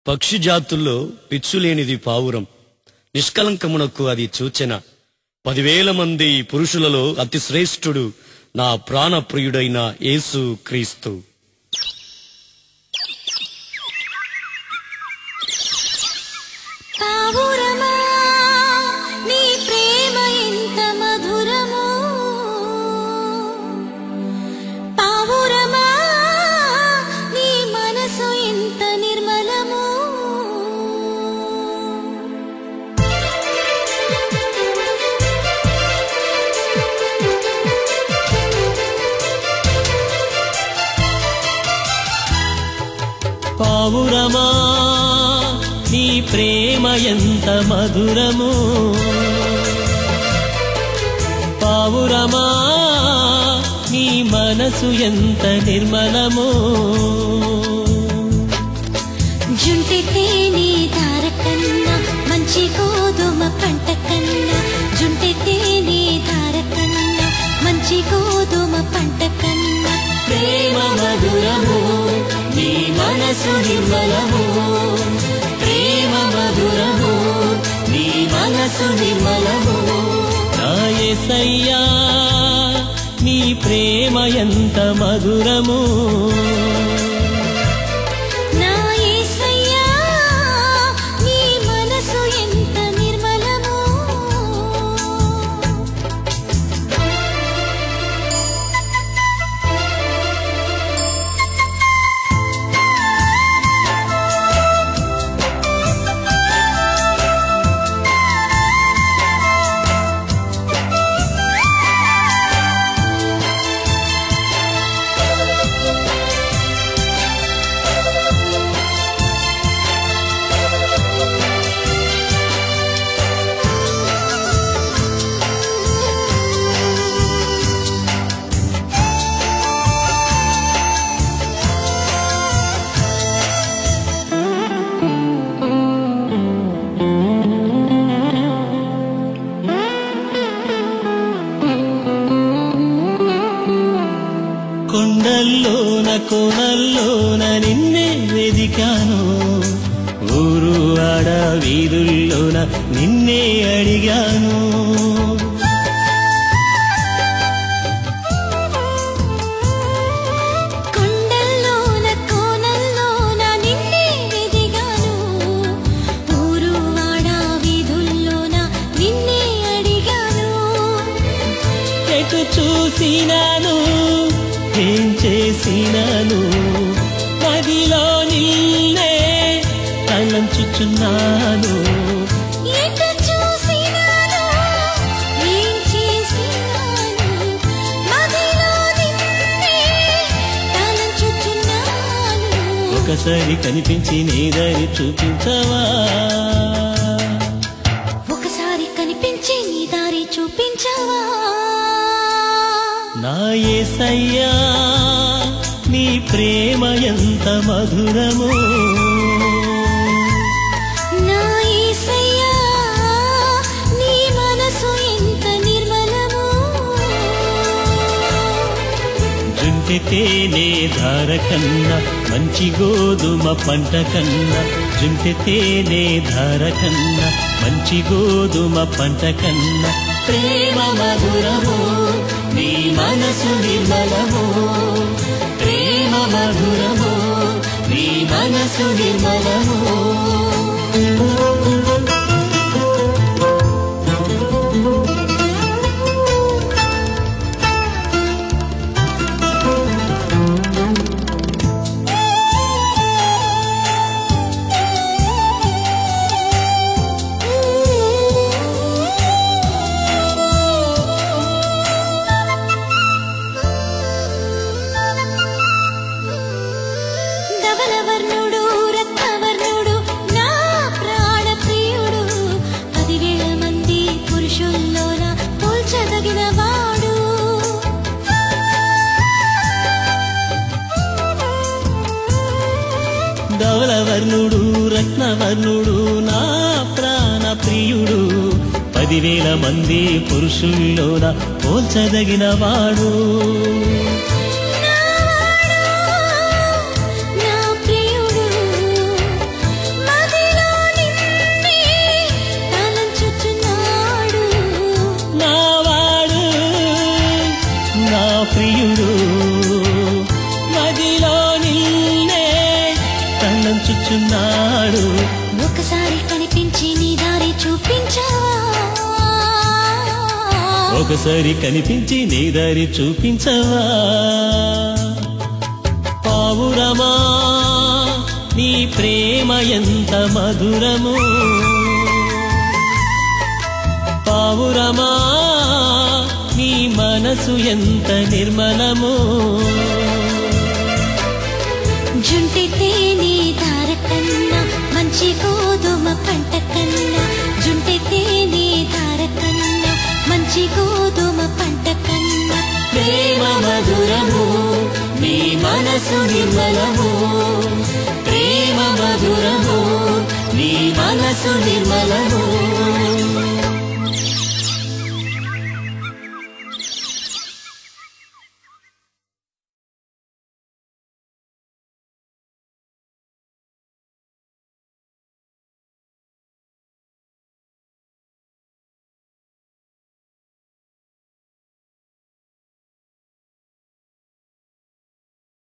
పక్షి జాతుల్లో పిచ్చులేనిది పావురం, నిష్కలంకమునకు అది సూచన. 10,000 మంది పురుషులలో అతి శ్రేష్ఠుడు నా ప్రాణప్రియుడైన యేసు క్రీస్తు. పావురమా నీ ప్రేమ ఎంత మధురము, పావురమా నీ మనసు ఎంత నిర్మలము. జుంటి తేనె ధార కన్నా మంచి గోధుమ పంట కన్నా, జుంటి తేనె ధార కన్నా మంచి గోధుమ పంట కన్నా ప్రేమ మధురము నీ మనసు నిర్మలము, ప్రేమ మధురము నీ మనసు నిర్మలము. నా యేసయ్యా నీ ప్రేమ ఎంత మధురము, నా యేసయ్యా నీ మనసు ఎంత నిర్మలము. కొండల్లోన కోనల్లోన నిన్నే వెదికాను, ఊరు ఆడ వీధుల్లోన నిన్నే అడిగాను. కొండల్లోన కోనల్లోన నిన్నే వెదిగాను, ఊరు వాడ వీధుల్లోన నిన్నే అడిగాను. ఎటు చూసినాను ఏం చేసినాను, నదిలో నిన్నే తలంచుచున్నాను. ఎటు చూసినాను ఏం చేసినాను, నదిలో నిన్నే తలంచుచున్నాను. ఒకసారి కనిపించి నీ దారి చూపించవా, ఒకసారి కనిపించి నీ దారి చూపించవా. నా యేసయ్యా నీ ప్రేమ ఎంత మధురము, నా యేసయ్యా నీ మనసు ఎంత నిర్మలము. జుంటి తేనె ధార కన్నా మంచి గోధుమ పంట కన్నా, జుంటి తేనె ధార కన్నా మంచి గోధుమ పంట కన్నా ప్రేమ మధురము నీ మనసు నిర్మలము, ప్రేమ మధురము నీ మనసు నిర్మలము. ధవలవర్ణుడు రత్నవర్ణుడు నా ప్రాణప్రియుడు, 10,000 మంది పురుషుల్లోన పోల్చదగిన వాడు. ధవలవర్ణుడు రత్నవర్ణుడు నా ప్రాణ ప్రియుడు, 10,000 మంది పురుషుల్లోన పోల్చదగిన వాడు. నా ప్రియుడు నా ప్రియుడు మదిలో నిన్నే తలంచుచున్నాడు. ఒకసారి కనిపించి నీ దారి చూపించవా, ఒకసారి కనిపించి నీ దారి చూపించవా. పావురమా నీ ప్రేమ ఎంత మధురము, పావురమా నీ మనసు ఎంత నిర్మలము. జుంటి తేనె ధార కన్నా మంచి గోధుమ పంట కన్నా, జుంటి తేనె ధార కన్నా మంచి గోధుమ పంట కన్నా ప్రేమ మధురము నీ మనసు నిర్మలము, ప్రేమ మధురము నీ మనసు నిర్మలము.